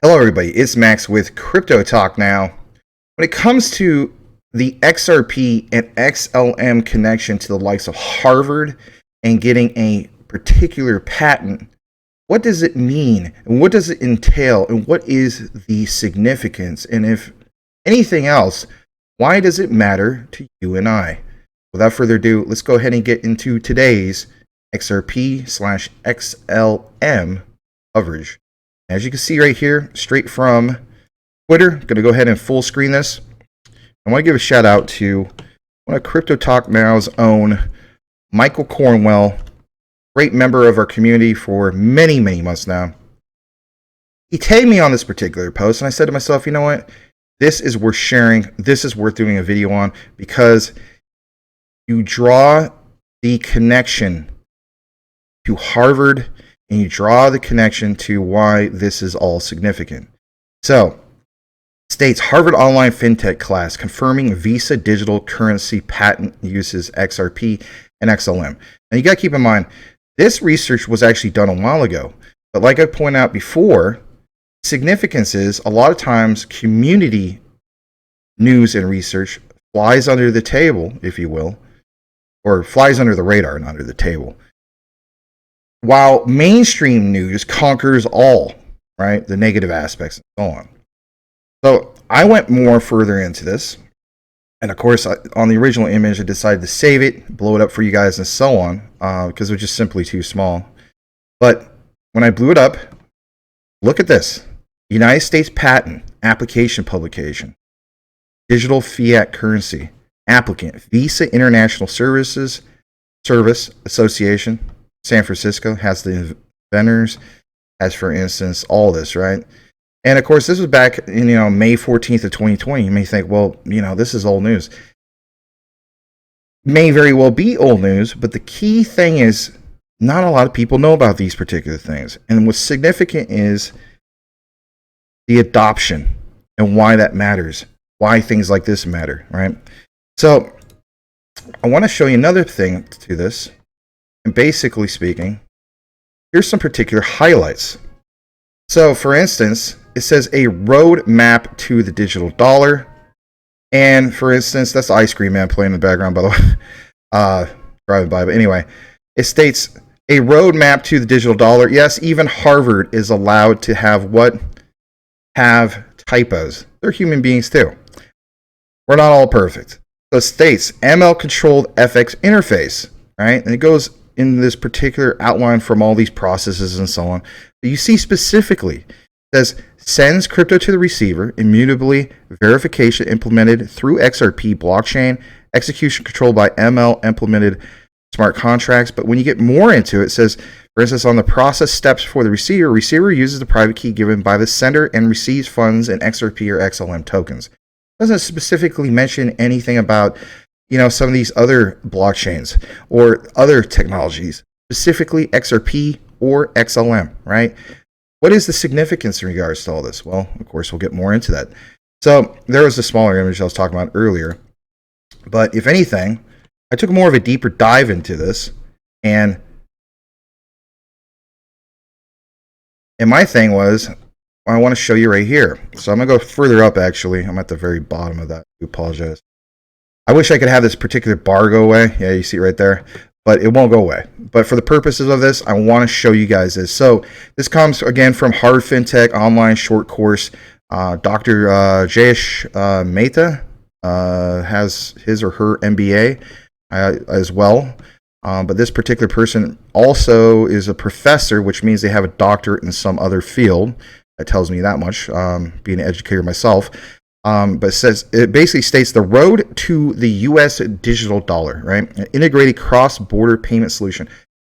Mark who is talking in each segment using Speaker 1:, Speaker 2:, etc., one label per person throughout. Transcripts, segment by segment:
Speaker 1: Hello everybody, it's Max with Crypto Talk now. When it comes to the XRP and XLM connection to the likes of Harvard and getting a particular patent, what does it mean and what does it entail and what is the significance? And if anything else, why does it matter to you and I? Without further ado, let's go ahead and get into today's XRP/XLM coverage. As you can see right here, straight from Twitter, I'm going to go ahead and full screen this. I want to give a shout out to one of Crypto Talk Now's own, Michael Cornwell, great member of our community for many months now. He tagged me on this particular post, and I said to myself, you know what? This is worth sharing. This is worth doing a video on because you draw the connection to Harvard and you draw the connection to why this is all significant. So, states Harvard online fintech class confirming Visa digital currency patent uses XRP and XLM. Now you got to keep in mind, this research was actually done a while ago. But like I pointed out before, significance is a lot of times community news and research flies under the table, if you will, or flies under the radar and under the table, while mainstream news conquers all, right? The negative aspects and so on. So I went more further into this. And of course, on the original image, I decided to save it, blow it up for you guys and so on, because it was just simply too small. But when I blew it up, look at this. United States Patent Application Publication. Digital Fiat Currency. Applicant, Visa International Service Association. San Francisco has the inventors, as for instance, all this, right? And of course, this was back in, May 14th of 2020. You may think, well, this is old news. May very well be old news, but the key thing is not a lot of people know about these particular things. And what's significant is the adoption and why that matters, why things like this matter, right? So I want to show you another thing to this. And basically speaking, here's some particular highlights. So, for instance, it says a roadmap to the digital dollar. And for instance, that's the Ice Cream Man playing in the background, by the way, driving by. But anyway, it states a roadmap to the digital dollar. Yes, even Harvard is allowed to have what? Have typos. They're human beings too. We're not all perfect. So it states ML controlled FX interface, right? And it goes in this particular outline from all these processes and so on. But you see specifically, it says sends crypto to the receiver, immutably verification implemented through XRP blockchain, execution controlled by ML implemented smart contracts. But when you get more into it, it says, for instance, on the process steps for the receiver uses the private key given by the sender and receives funds in XRP or XLM tokens. It doesn't specifically mention anything about some of these other blockchains or other technologies, specifically XRP or XLM, right? What is the significance in regards to all this? Well, of course, we'll get more into that. So there was a smaller image I was talking about earlier. But if anything, I took more of a deeper dive into this. And my thing was, I want to show you right here. So I'm going to go further up, actually. I'm at the very bottom of that. I apologize. I wish I could have this particular bar go away. Yeah, you see it right there. But it won't go away. But for the purposes of this, I want to show you guys this. So this comes, again, from Harvard FinTech online short course. Dr. Jayesh Mehta has his or her MBA as well. But this particular person also is a professor, which means they have a doctorate in some other field. That tells me that much, being an educator myself. But it basically states the road to the U.S. digital dollar, right? An integrated cross-border payment solution.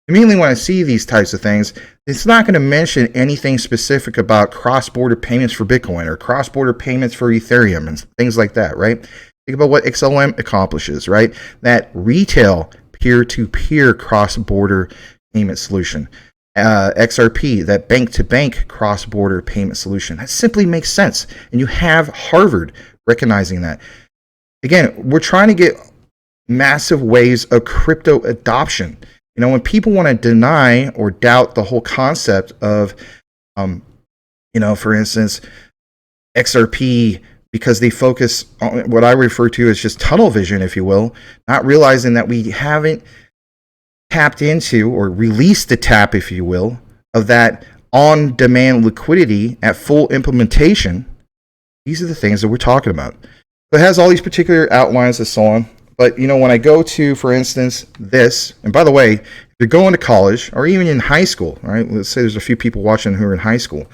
Speaker 1: Immediately when I see these types of things, it's not going to mention anything specific about cross-border payments for Bitcoin or cross-border payments for Ethereum and things like that, right? Think about what XLM accomplishes, right? That retail peer-to-peer cross-border payment solution. XRP, that bank-to-bank cross-border payment solution. That simply makes sense. And you have Harvard recognizing that. Again, we're trying to get massive waves of crypto adoption. When people want to deny or doubt the whole concept of For instance, XRP, because they focus on what I refer to as just tunnel vision, if you will, not realizing that we haven't tapped into or released the tap, if you will, of that on-demand liquidity at full implementation. These are the things that we're talking about. So it has all these particular outlines and so on. But, when I go to, for instance, this, and by the way, if you're going to college or even in high school, all right, let's say there's a few people watching who are in high school, I'm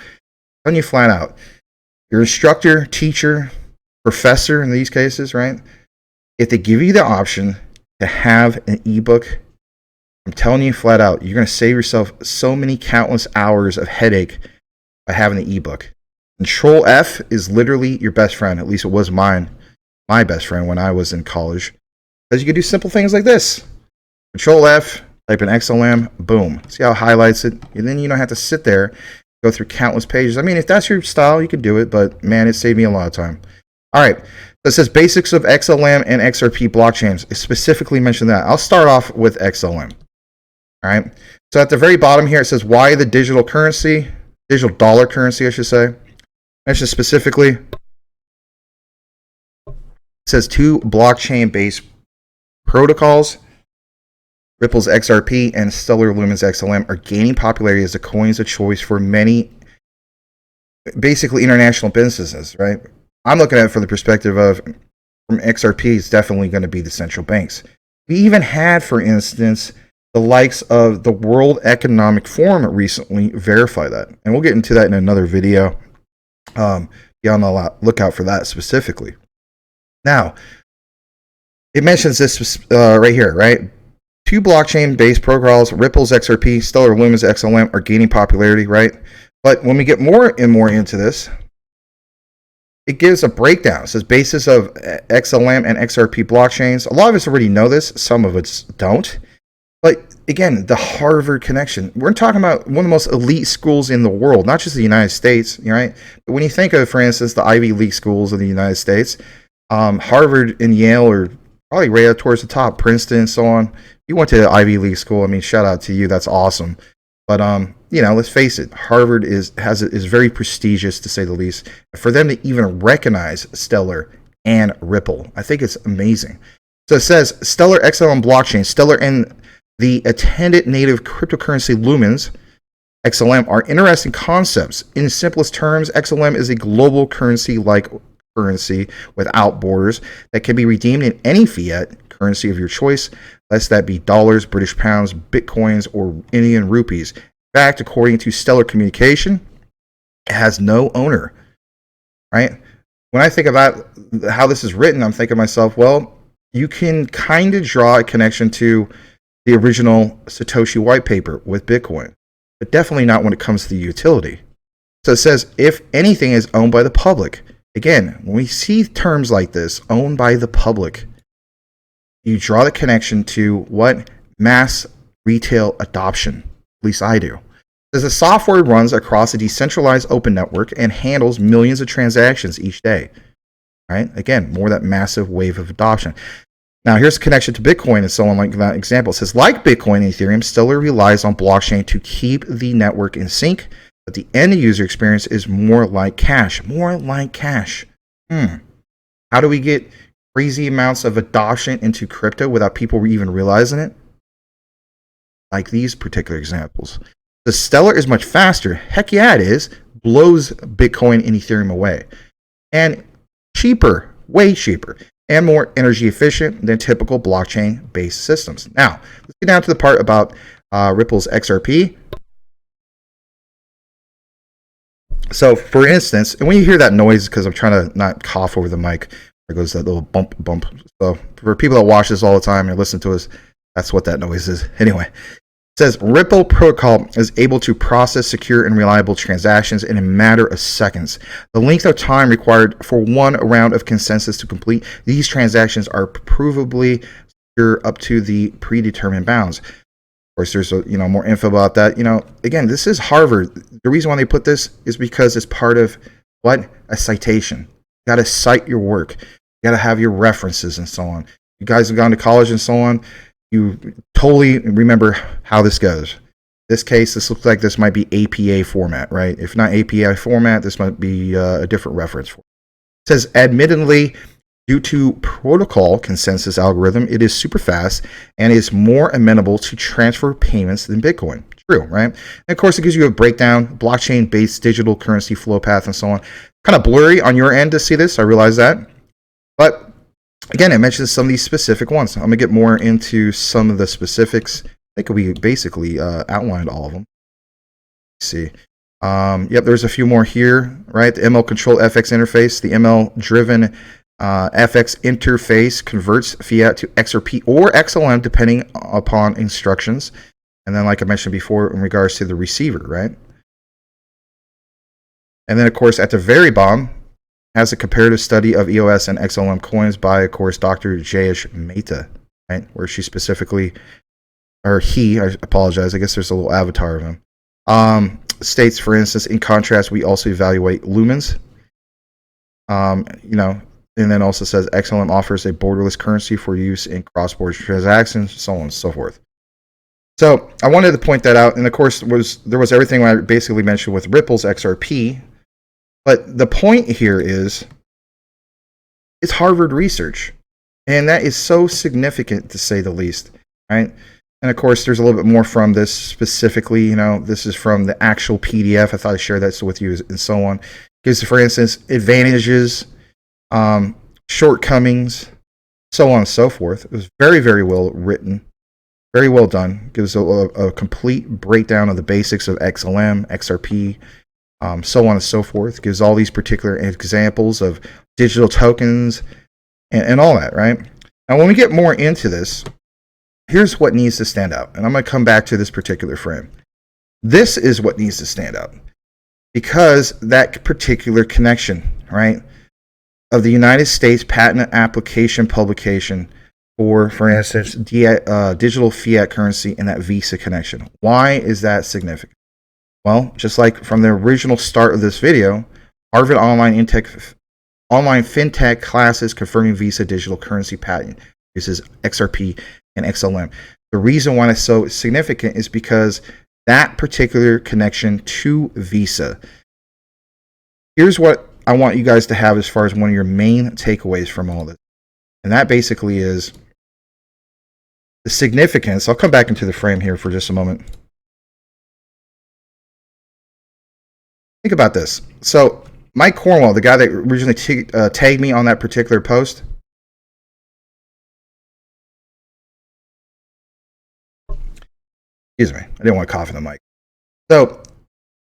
Speaker 1: telling you flat out, your instructor, teacher, professor in these cases, right, if they give you the option to have an ebook, I'm telling you flat out, you're going to save yourself so many countless hours of headache by having the ebook. Control F is literally your best friend. At least it was my best friend when I was in college. Because you can do simple things like this. Control F, type in XLM, boom. See how it highlights it? And then you don't have to sit there, go through countless pages. I mean, if that's your style, you can do it. But man, it saved me a lot of time. All right. So it says basics of XLM and XRP blockchains. It specifically mentioned that. I'll start off with XLM. All right. So at the very bottom here, it says why the digital dollar currency, I should say. Mentioned specifically, it says 2 blockchain-based protocols, Ripple's XRP and Stellar Lumens XLM, are gaining popularity as the coins of choice for many, basically international businesses, right? I'm looking at it from the perspective of, from XRP, it's definitely going to be the central banks. We even had, for instance, the likes of the World Economic Forum recently verify that. And we'll get into that in another video. Be on the lookout for that specifically. Now, it mentions this right here, right? 2 blockchain-based protocols, Ripple's XRP, Stellar Lumens XLM, are gaining popularity, right? But when we get more and more into this, it gives a breakdown. It says basis of XLM and XRP blockchains. A lot of us already know this. Some of us don't. But again, the Harvard connection. We're talking about one of the most elite schools in the world, not just the United States, right? But when you think of, for instance, the Ivy League schools of the United States, Harvard and Yale are probably right up towards the top, Princeton and so on. You went to the Ivy League school. I mean, shout out to you. That's awesome. But, let's face it. Harvard is very prestigious, to say the least. For them to even recognize Stellar and Ripple, I think it's amazing. So it says Stellar XLM blockchain, Stellar and the attendant native cryptocurrency Lumens XLM are interesting concepts. In simplest terms, XLM is a global currency-like currency without borders that can be redeemed in any fiat currency of your choice, lest that be dollars, British pounds, bitcoins, or Indian rupees. In fact, according to Stellar Communication, it has no owner. Right? When I think about how this is written, I'm thinking to myself, well, you can kind of draw a connection to the original Satoshi white paper with Bitcoin, but definitely not when it comes to the utility. So it says, if anything is owned by the public. Again, when we see terms like this, owned by the public, you draw the connection to what? Mass retail adoption. At least I do. It says the software runs across a decentralized open network and handles millions of transactions each day. Right? Again, more that massive wave of adoption. Now, here's a connection to Bitcoin and so on, like that example. It says, like Bitcoin and Ethereum, Stellar relies on blockchain to keep the network in sync, but the end user experience is more like cash. More like cash. How do we get crazy amounts of adoption into crypto without people even realizing it? Like these particular examples. The Stellar is much faster. Heck yeah, it is. Blows Bitcoin and Ethereum away. And cheaper, way cheaper, and more energy efficient than typical blockchain-based systems. Now, let's get down to the part about Ripple's XRP. So, for instance, and when you hear that noise, because I'm trying to not cough over the mic, there goes that little bump. So, for people that watch this all the time and listen to us, that's what that noise is. Anyway, it says Ripple protocol is able to process secure and reliable transactions in a matter of seconds. The length of time required for one round of consensus to complete these transactions are provably secure up to the predetermined bounds. Of course, there's more info about that. Again, this is Harvard. The reason why they put this is because it's part of what? A citation. You got to cite your work. You got to have your references and so on. You guys have gone to college and so on. You totally remember how this goes. this case, this looks like this might be APA format, right? If not APA format, this might be a different reference for it. It says, admittedly, due to protocol consensus algorithm, it is super fast and is more amenable to transfer payments than Bitcoin. True, right? And of course, it gives you a breakdown, blockchain-based digital currency flow path, and so on. Kind of blurry on your end to see this, I realize that. But again, it mentions some of these specific ones. I'm going to get more into some of the specifics. I think we basically outlined all of them. Let's see. Yep, there's a few more here, right? The ML control FX interface, the ML driven FX interface converts fiat to XRP or XLM depending upon instructions. And then, like I mentioned before, in regards to the receiver, right? And then, of course, at the very bottom, has a comparative study of EOS and XLM coins by, of course, Dr. Jayesh Mehta, right? Where she specifically, or he, I apologize, I guess there's a little avatar of him, states, for instance, in contrast, we also evaluate lumens, and then also says XLM offers a borderless currency for use in cross-border transactions, so on and so forth. So I wanted to point that out, and of course, there was everything I basically mentioned with Ripple's XRP, but the point here is, it's Harvard research, and that is so significant to say the least, right? And of course, there's a little bit more from this specifically. This is from the actual PDF. I thought I'd share that with you, and so on. Gives, for instance, advantages, shortcomings, so on and so forth. It was very, very well written, very well done. Gives a complete breakdown of the basics of XLM, XRP, so on and so forth. Gives all these particular examples of digital tokens and all that, right? Now, when we get more into this, here's what needs to stand out. And I'm going to come back to this particular frame. This is what needs to stand out, because that particular connection, right, of the United States patent application publication for instance, digital fiat currency and that Visa connection. Why is that significant? Well, just like from the original start of this video, Harvard online fintech classes confirming Visa digital currency patent uses XRP and XLM. The reason why it's so significant is because that particular connection to Visa. Here's what I want you guys to have as far as one of your main takeaways from all this. And that basically is the significance. I'll come back into the frame here for just a moment. Think about this. So Mike Cornwell, the guy that originally tagged me on that particular post, excuse me, I didn't want to cough in the mic. So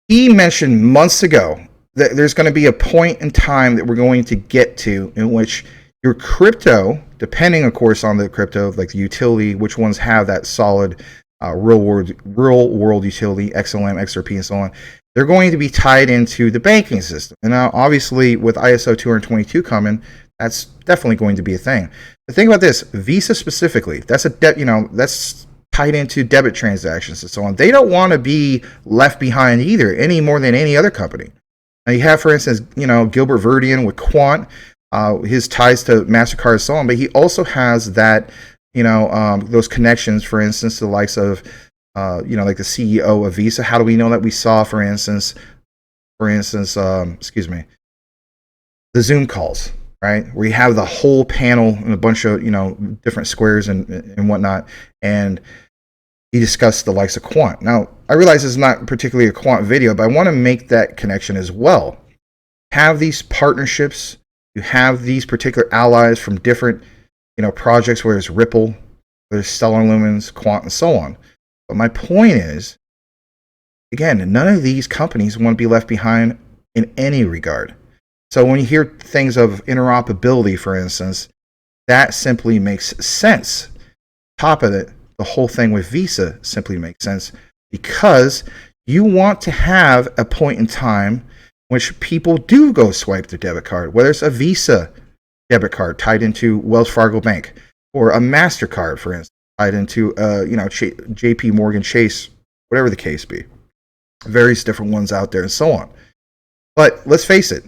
Speaker 1: he mentioned months ago that there's going to be a point in time that we're going to get to in which your crypto, depending, of course, on the crypto, like the utility, which ones have that solid real world utility, XLM, XRP, and so on, they're going to be tied into the banking system. And now, obviously, with ISO 222 coming, that's definitely going to be a thing. The thing about this, Visa specifically, that's that's tied into debit transactions and so on. They don't want to be left behind either, any more than any other company. Now you have, for instance, Gilbert Verdian with Quant, his ties to MasterCard and so on, but he also has that, those connections, for instance, to the likes of, like the CEO of Visa. How do we know that? We saw, for instance, the Zoom calls, right? Where you have the whole panel and a bunch of, different squares and whatnot. And he discussed the likes of Quant. Now, I realize it's not particularly a Quant video, but I want to make that connection as well. Have these partnerships. You have these particular allies from different, projects, whether it's Ripple, whether it's Stellar Lumens, Quant, and so on. But my point is, again, none of these companies want to be left behind in any regard. So when you hear things of interoperability, for instance, that simply makes sense. Top of it, the whole thing with Visa simply makes sense because you want to have a point in time which people do go swipe their debit card, whether it's a Visa debit card tied into Wells Fargo Bank or a MasterCard, for instance, tied into JP Morgan Chase, whatever the case be. Various different ones out there and so on. But let's face it,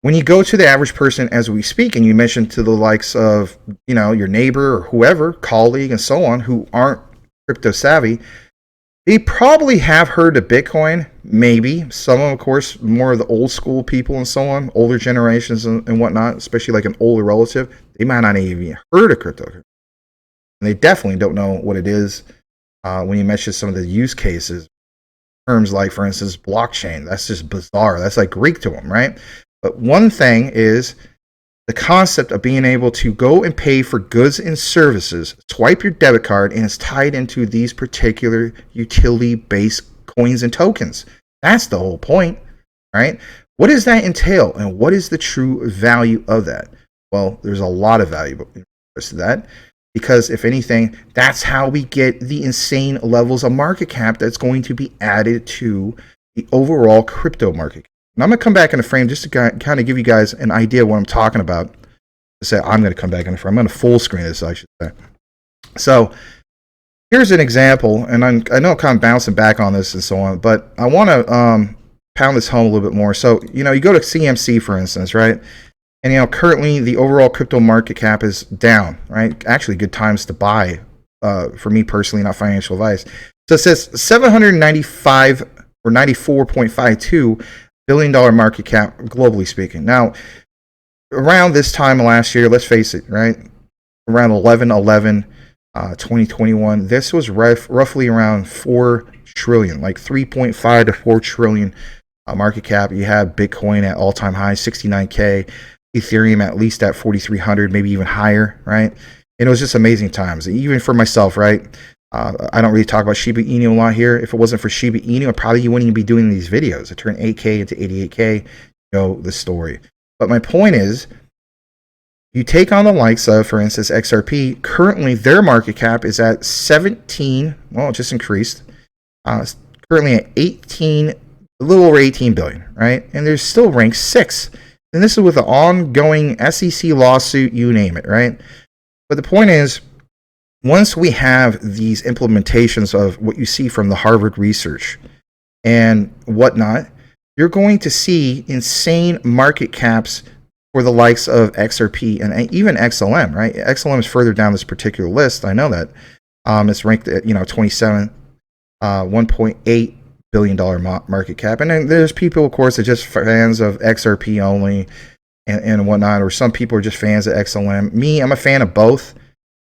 Speaker 1: when you go to the average person as we speak, and you mention to the likes of, your neighbor or whoever, colleague and so on, who aren't crypto savvy, They probably have heard of Bitcoin, maybe. Some of them, of course, more of the old school people and so on, older generations and whatnot, especially like an older relative, they might not even heard of crypto. And they definitely don't know what it is when you mention some of the use cases. Terms like, for instance, blockchain. That's just bizarre. That's like Greek to them, right? But one thing is the concept of being able to go and pay for goods and services, swipe your debit card, and it's tied into these particular utility-based coins and tokens. That's the whole point, right? What does that entail, and what is the true value of that? Well, there's a lot of value to that, because if anything, that's how we get the insane levels of market cap that's going to be added to the overall crypto market. And I'm going to come back in the frame just to kind of give you guys an idea of what I'm talking about. I'm going to come back in the frame. I'm going to full screen this, I should say. So here's an example, and I know I'm kind of bouncing back on this and so on, but I want to pound this home a little bit more. So, you go to CMC, for instance, right? And, currently the overall crypto market cap is down, right? Actually, good times to buy for me personally, not financial advice. So it says 795 or 94.52 $1 billion market cap, globally speaking. Now, around this time last year, let's face it, right? Around 2021, this was roughly around 4 trillion, like 3.5 to 4 trillion market cap. You have Bitcoin at all-time high, 69K, Ethereum at least at 4,300, maybe even higher, right? And it was just amazing times, even for myself, right? I don't really talk about Shiba Inu a lot here. If it wasn't for Shiba Inu, I probably wouldn't even be doing these videos. I turned 8K into 88K. You know the story. But my point is, you take on the likes of, for instance, XRP. Currently, their market cap is at 17. Well, it just increased. Currently at 18, a little over 18 billion, right? And they're still ranked 6. And this is with the ongoing SEC lawsuit, you name it, right? But the point is, once we have these implementations of what you see from the Harvard research and whatnot, you're going to see insane market caps for the likes of XRP and even XLM, right? XLM is further down this particular list. I know that. It's ranked at 27, $1.8 billion market cap. And then there's people, of course, that are just fans of XRP only and whatnot, or some people are just fans of XLM. Me, I'm a fan of both.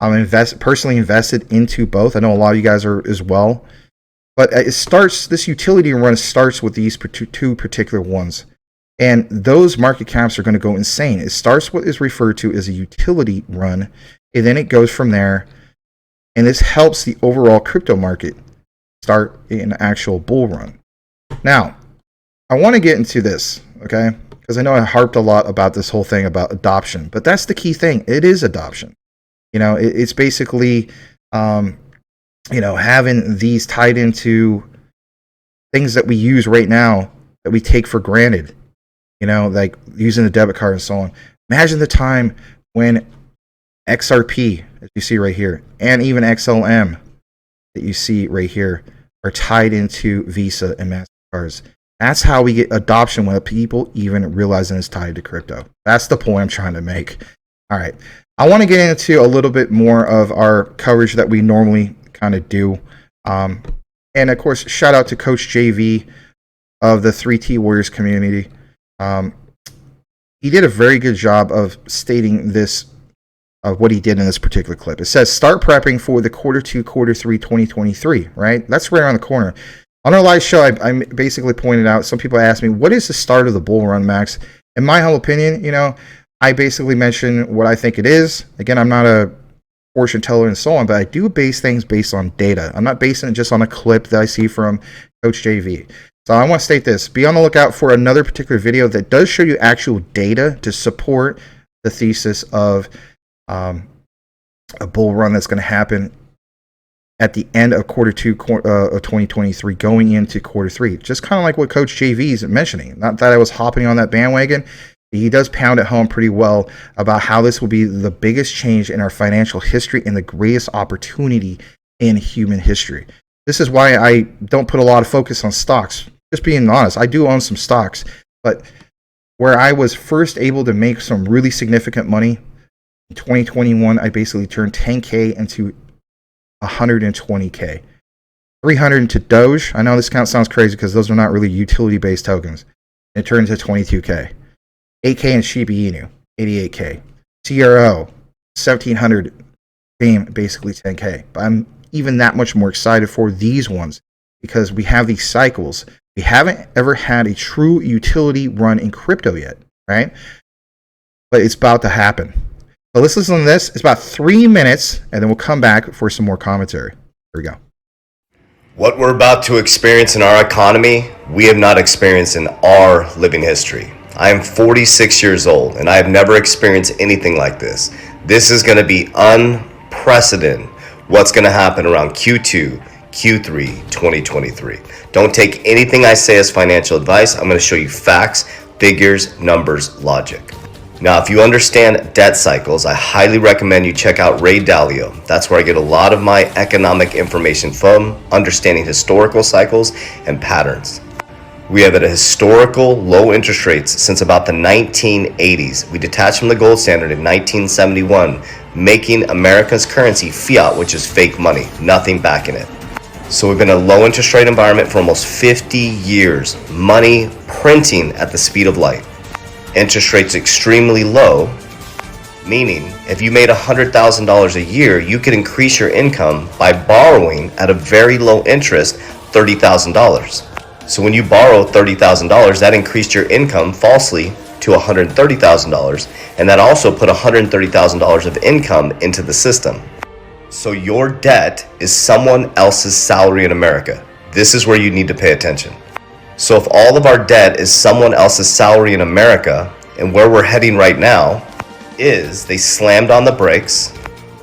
Speaker 1: I'm personally invested into both. I know a lot of you guys are as well. But this utility run starts with these two particular ones. And those market caps are going to go insane. It starts what is referred to as a utility run, and then it goes from there. And this helps the overall crypto market start an actual bull run. Now, I want to get into this, okay? Because I know I harped a lot about this whole thing about adoption, but that's the key thing. It is adoption. It's basically, having these tied into things that we use right now that we take for granted, like using the debit card and so on. Imagine the time when XRP, as you see right here, and even XLM that you see right here are tied into Visa and MasterCards. That's how we get adoption without people even realizing it's tied to crypto. That's the point I'm trying to make. All right. I want to get into a little bit more of our coverage that we normally kind of do. And of course, shout out to Coach JV of the 3T Warriors community. He did a very good job of stating this, of what he did in this particular clip. It says, start prepping for the Q2, Q3 2023, right? That's right around the corner. On our live show, I basically pointed out, some people asked me, what is the start of the bull run, Max? In my humble opinion, I basically mention what I think it is. Again, I'm not a fortune teller and so on, but I do base things based on data. I'm not basing it just on a clip that I see from Coach JV. So I want to state this. Be on the lookout for another particular video that does show you actual data to support the thesis of a bull run that's going to happen at the end of Q2 of 2023, going into Q3. Just kind of like what Coach JV is mentioning. Not that I was hopping on that bandwagon. He does pound it home pretty well about how this will be the biggest change in our financial history and the greatest opportunity in human history. This is why I don't put a lot of focus on stocks. Just being honest, I do own some stocks, but where I was first able to make some really significant money in 2021, I basically turned 10K into 120K. 300 into Doge. I know this count sounds crazy because those are not really utility-based tokens. It turns to 22K. 8K in Shiba Inu, 88K. CRO, 1700. Fame, basically 10K. But I'm even that much more excited for these ones because we have these cycles. We haven't ever had a true utility run in crypto yet, right? But it's about to happen. So let's listen to this. It's about 3 minutes, and then we'll come back for some more commentary. Here we go.
Speaker 2: What we're about to experience in our economy, we have not experienced in our living history. I am 46 years old, and I have never experienced anything like this. This is going to be unprecedented. What's going to happen around Q2, Q3, 2023. Don't take anything I say as financial advice. I'm going to show you facts, figures, numbers, logic. Now, if you understand debt cycles, I highly recommend you check out Ray Dalio. That's where I get a lot of my economic information from, understanding historical cycles and patterns. We have at a historical low interest rates since about the 1980s. We detached from the gold standard in 1971, making America's currency fiat, which is fake money, nothing backing it. So we've been in a low interest rate environment for almost 50 years, money printing at the speed of light. Interest rates extremely low, meaning if you made $100,000 a year, you could increase your income by borrowing at a very low interest, $30,000. So when you borrow $30,000, that increased your income falsely to $130,000, and that also put $130,000 of income into the system. So your debt is someone else's salary in America. This is where you need to pay attention. So if all of our debt is someone else's salary in America, and where we're heading right now is they slammed on the brakes,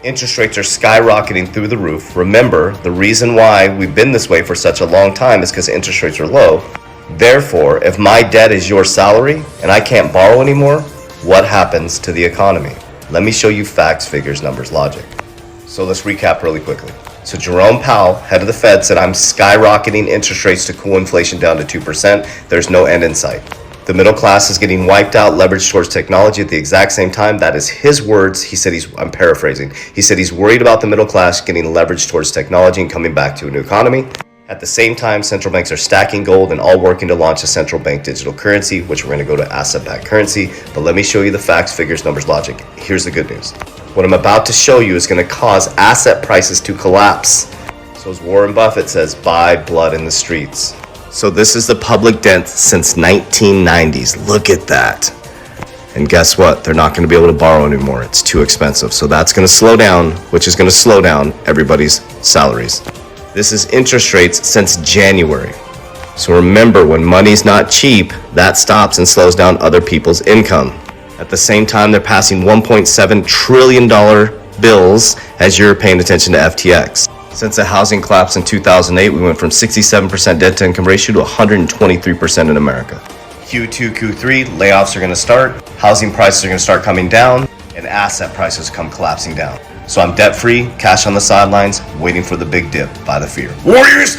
Speaker 2: interest rates are skyrocketing through the roof. Remember, the reason why we've been this way for such a long time is because interest rates are low. Therefore, if my debt is your salary and I can't borrow anymore, what happens to the economy? Let me show you facts, figures, numbers, logic. So let's recap really quickly. So Jerome Powell, head of the Fed, said I'm skyrocketing interest rates to cool inflation down to 2%. There's no end in sight. The middle class is getting wiped out, leveraged towards technology at the exact same time. That is his words. He said I'm paraphrasing. He said he's worried about the middle class getting leveraged towards technology and coming back to a new economy. At the same time, central banks are stacking gold and all working to launch a central bank digital currency, which we're going to go to asset-backed currency. But let me show you the facts, figures, numbers, logic. Here's the good news. What I'm about to show you is going to cause asset prices to collapse. So as Warren Buffett says, buy blood in the streets. So this is the public debt since 1990s. Look at that. And guess what? They're not going to be able to borrow anymore. It's too expensive. So that's going to slow down, which is going to slow down everybody's salaries. This is interest rates since January. So remember, when money's not cheap, that stops and slows down other people's income. At the same time, they're passing $1.7 trillion bills as you're paying attention to FTX. Since the housing collapse in 2008, we went from 67% debt to income ratio to 123% in America. Q2, Q3, layoffs are going to start, housing prices are going to start coming down, and asset prices come collapsing down. So I'm debt-free, cash on the sidelines, waiting for the big dip by the fear. Warriors!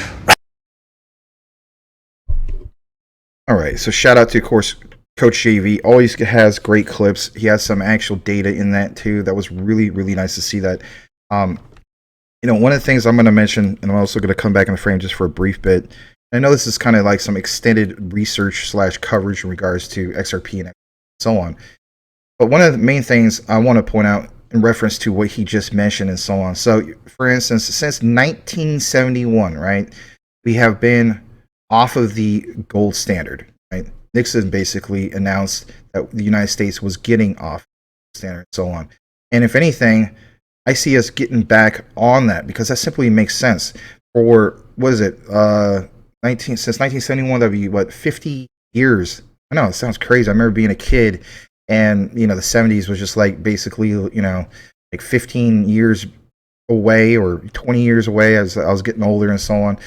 Speaker 1: All right, so shout out to, of course, Coach JV. Always has great clips. He has some actual data in that too. That was really, really nice to see that. One of the things I'm going to mention, and I'm also going to come back in the frame just for a brief bit. I know this is kind of like some extended research / coverage in regards to XRP and so on. But one of the main things I want to point out in reference to what he just mentioned and so on. So, for instance, since 1971, right, we have been off of the gold standard, right? Nixon basically announced that the United States was getting off the standard and so on. And if anything, I see us getting back on that because that simply makes sense. For, what is it, since 1971, that'd be, 50 years? I know, it sounds crazy. I remember being a kid and, the 70s was just like basically, like 15 years away or 20 years away as I was getting older and so on.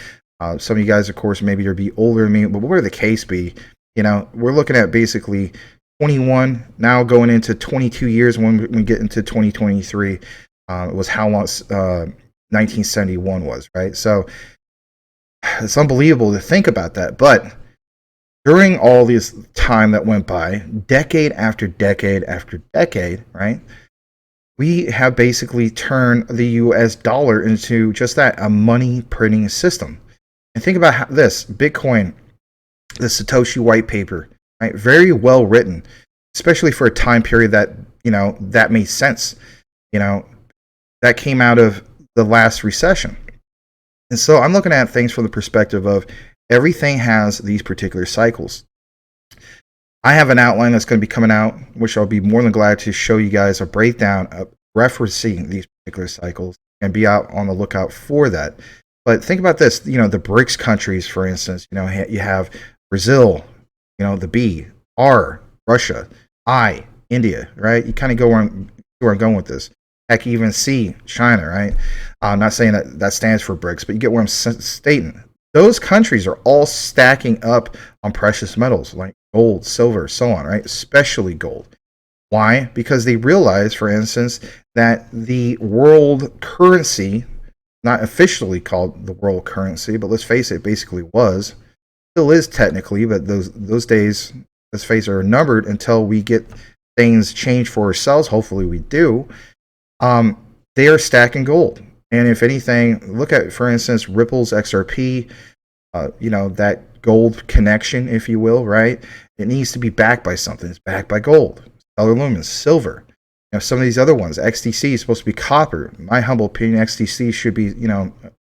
Speaker 1: Some of you guys, of course, maybe you'll be older than me, but whatever the case be, we're looking at basically 21 now going into 22 years when we get into 2023. Was how long 1971 was, right? So it's unbelievable to think about that. But during all this time that went by, decade after decade after decade, right, we have basically turned the US dollar into just that, a money printing system. And think about this Bitcoin, the Satoshi white paper, right? Very well written, especially for a time period that, that made sense. That came out of the last recession. And so I'm looking at things from the perspective of everything has these particular cycles. I have an outline that's going to be coming out, which I'll be more than glad to show you guys a breakdown of referencing these particular cycles and be out on the lookout for that. But think about this, the BRICS countries, for instance, you have Brazil, the B, R, Russia, I, India, right? You kind of go where I'm going with this. Heck, even C, China, right? I'm not saying that stands for BRICS, but you get where I'm stating. Those countries are all stacking up on precious metals like gold, silver, so on, right? Especially gold. Why? Because they realize, for instance, that the world currency, not officially called the world currency, but let's face it, basically was, still is technically, but those days, let's face it, are numbered until we get things changed for ourselves. Hopefully we do. They are stacking gold. And if anything, look at, for instance, Ripple's XRP, that gold connection, if you will, right? It needs to be backed by something. It's backed by gold, Stellar Lumens, silver. Some of these other ones, XTC is supposed to be copper. In my humble opinion, XTC should be,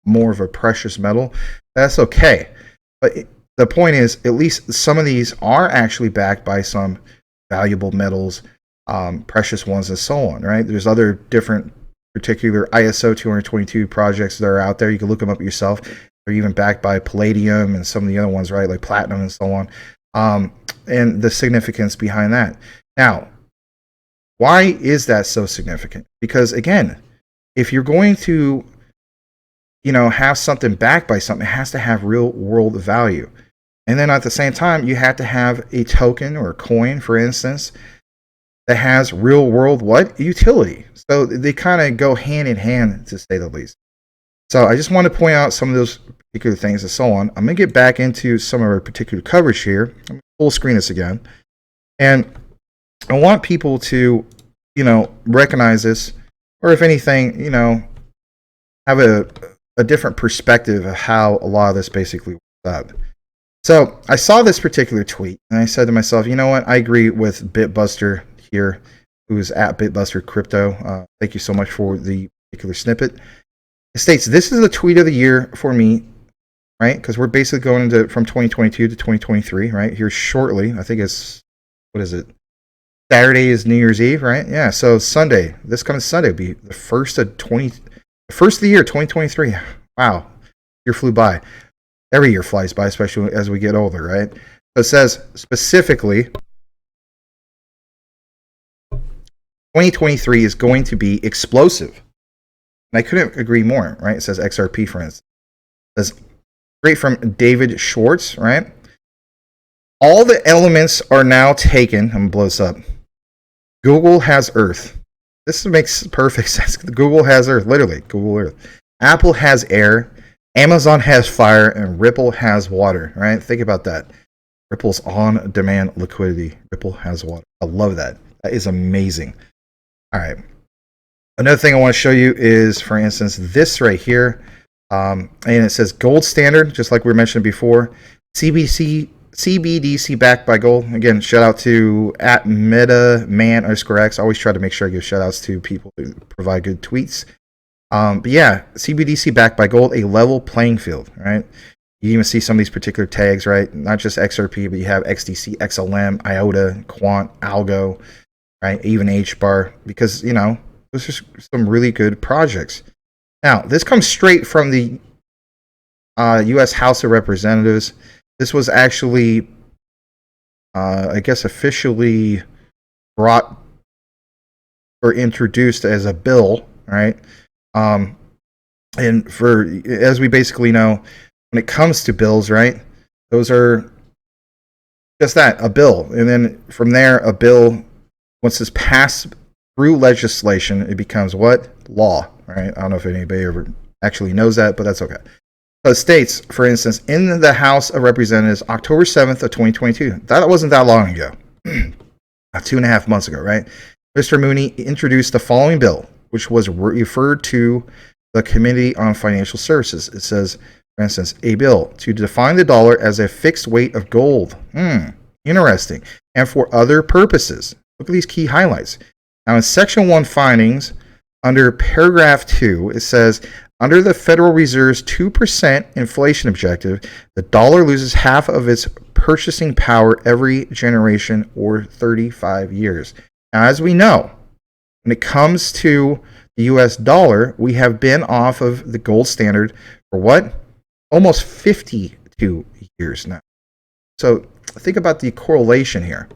Speaker 1: more of a precious metal. That's okay. But the point is, at least some of these are actually backed by some valuable metals, precious ones, and so on, right? There's other different particular ISO 222 projects that are out there. You can look them up yourself. They're even backed by palladium and some of the other ones, right? Like platinum and so on. And the significance behind that. Now, why is that so significant? Because again, if you're going to, have something backed by something, it has to have real world value. And then at the same time, you have to have a token or a coin, for instance, that has real world utility. So they kind of go hand in hand, to say the least. So I just want to point out some of those particular things and so on. I'm going to get back into some of our particular coverage here. I'm going to full screen this again. And I want people to, recognize this, or if anything, have a different perspective of how a lot of this basically works out. So I saw this particular tweet, and I said to myself, you know what? I agree with Bitbuster here, who's at MaximusCrypto. Thank you so much for the particular snippet. It states, this is the tweet of the year for me, right? Because we're basically going into from 2022 to 2023, right? Here shortly. I think it's, what is it? Saturday is New Year's Eve, right? Yeah, so Sunday, this coming Sunday will be the first of the year, 2023. Wow, year flew by. Every year flies by, especially as we get older, right? So it says specifically, 2023 is going to be explosive. And I couldn't agree more, right? It says XRP, for instance. It says, straight from David Schwartz, right? All the elements are now taken. I'm going to blow this up. Google has Earth. This makes perfect sense. Google has Earth, literally, Google Earth. Apple has air. Amazon has fire, and Ripple has water, right? Think about that. Ripple's on-demand liquidity. Ripple has water. I love that. That is amazing. All right. Another thing I want to show you is, for instance, this right here. And it says gold standard, just like we mentioned before. CBDC backed by gold. Again, shout out to at MetaMan_X. I always try to make sure I give shout outs to people who provide good tweets. But yeah, CBDC backed by gold, a level playing field, right? You even see some of these particular tags, right? Not just XRP, but you have XDC, XLM, IOTA, Quant, Algo, right? Even HBAR, because, those are some really good projects. Now, this comes straight from the U.S. House of Representatives. This was actually, I guess, officially brought or introduced as a bill, right? And as we basically know, when it comes to bills, right, those are just that, a bill. And then from there, a bill, once it's passed through legislation, it becomes what? Law, right? I don't know if anybody ever actually knows that, but that's okay. So it states, for instance, in the House of Representatives, October 7th of 2022. That wasn't that long ago. 2.5 months ago, right? Mr. Mooney introduced the following bill, which was referred to the Committee on Financial Services. It says, For instance, a bill to define the dollar as a fixed weight of gold. Interesting. And for other purposes. Look at these key highlights. Now in Section 1 findings, under paragraph 2, it says, under the Federal Reserve's 2% inflation objective, the dollar loses half of its purchasing power every generation or 35 years. Now, as we know, when it comes to the US dollar, we have been off of the gold standard for what? Almost 52 years now. So think about the correlation here.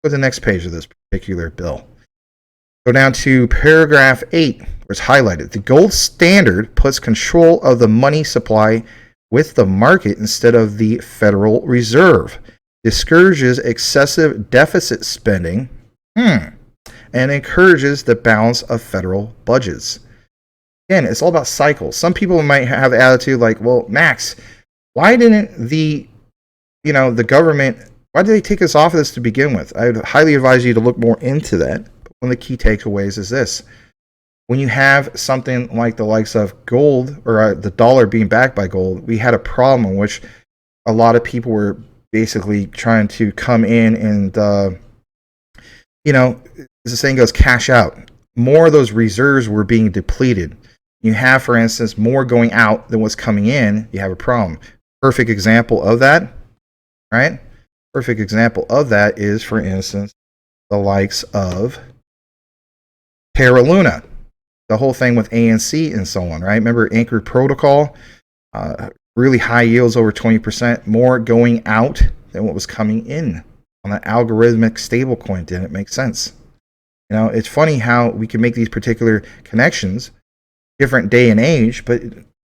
Speaker 1: Go to the next page of this particular bill. Go down to paragraph 8, where it's highlighted. The gold standard puts control of the money supply with the market instead of the Federal Reserve, discourages excessive deficit spending, and encourages the balance of federal budgets. Again, it's all about cycles. Some people might have the attitude like, well, Max, why didn't the government, why did they take us off of this to begin with? I would highly advise you to look more into that. But one of the key takeaways is this. When you have something like the likes of gold or the dollar being backed by gold, we had a problem in which a lot of people were basically trying to come in and, as the saying goes, cash out. More of those reserves were being depleted. You have, for instance, more going out than what's coming in, you have a problem. Perfect example of that, right? Perfect example of that is, for instance, the likes of Terra Luna. The whole thing with ANC and so on, right? Remember Anchor Protocol? Really high yields, over 20%, more going out than what was coming in on that algorithmic stablecoin. Didn't make sense. It's funny how we can make these particular connections, different day and age, but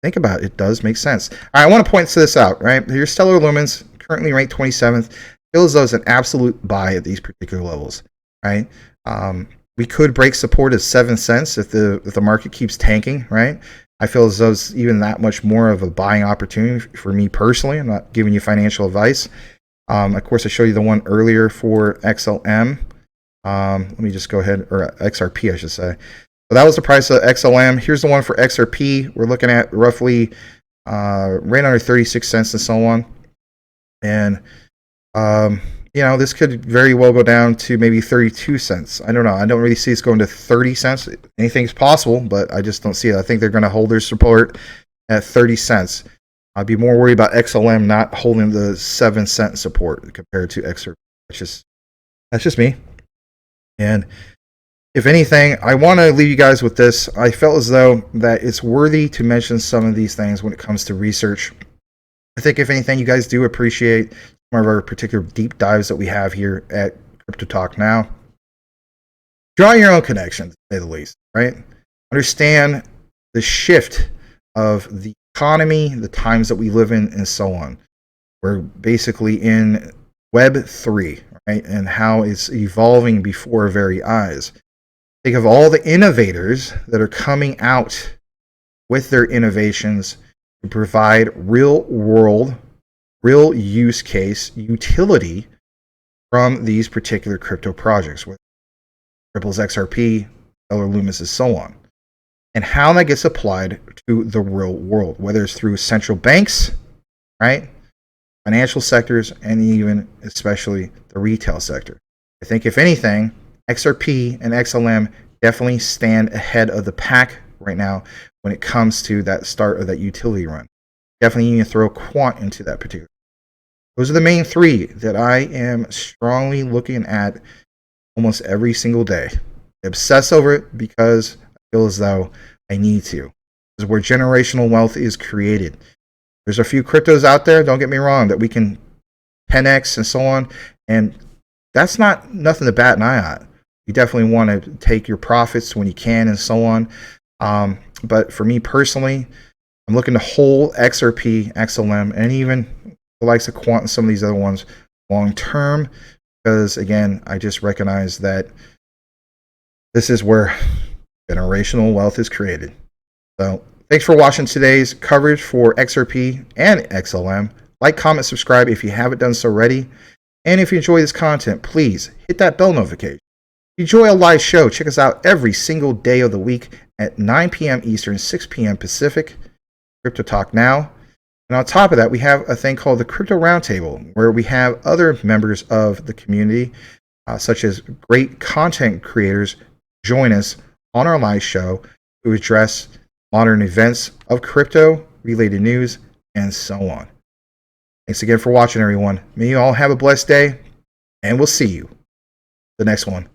Speaker 1: think about it, it does make sense. All right, I want to point this out, right? Your Stellar Lumens, currently ranked 27th, feels as though it's an absolute buy at these particular levels, right? We could break support at 7 cents if the market keeps tanking, right? I feel as though it's even that much more of a buying opportunity for me personally. I'm not giving you financial advice. Of course, I showed you the one earlier for XLM. Let me just go ahead, or XRP, I should say. So that was the price of XLM. Here's the one for XRP. We're looking at roughly right under 36 cents and so on. And, this could very well go down to maybe 32 cents. I don't know. I don't really see it's going to 30 cents. Anything's possible, but I just don't see it. I think they're going to hold their support at 30 cents. I'd be more worried about XLM not holding the 7 cent support compared to XRP. That's just me. And if anything, I want to leave you guys with this. I felt as though that it's worthy to mention some of these things when it comes to research. I think if anything, you guys do appreciate some of our particular deep dives that we have here at Crypto Talk Now. Draw your own connections, to say the least, right? Understand the shift of the economy, the times that we live in, and so on. We're basically in Web 3, right? And how it's evolving before our very eyes. Think of all the innovators that are coming out with their innovations to provide real world, real use case utility from these particular crypto projects, with Ripple's XRP, Stellar Lumens, and so on. And how that gets applied to the real world, whether it's through central banks, right? Financial sectors, and even especially the retail sector. I think if anything, XRP and XLM definitely stand ahead of the pack right now when it comes to that start of that utility run. Definitely need to throw quant into that particular. Those are the main three that I am strongly looking at almost every single day. I obsess over it because I feel as though I need to. This is where generational wealth is created. There's a few cryptos out there, don't get me wrong, that we can 10x and so on, and that's nothing to bat an eye at. You definitely want to take your profits when you can and so on. But for me personally, I'm looking to hold XRP, XLM, and even the likes of Quant and some of these other ones long term, because again, I just recognize that this is where generational wealth is created. So thanks for watching today's coverage for XRP and XLM. Like, comment, subscribe if you haven't done so already. And if you enjoy this content, please hit that bell notification. If you enjoy a live show, check us out every single day of the week at 9 p.m. Eastern, 6 p.m. Pacific. Crypto Talk Now. And on top of that, we have a thing called the Crypto Roundtable, where we have other members of the community, such as great content creators, join us on our live show to address modern events of crypto, related news, and so on. Thanks again for watching, everyone. May you all have a blessed day, and we'll see you the next one.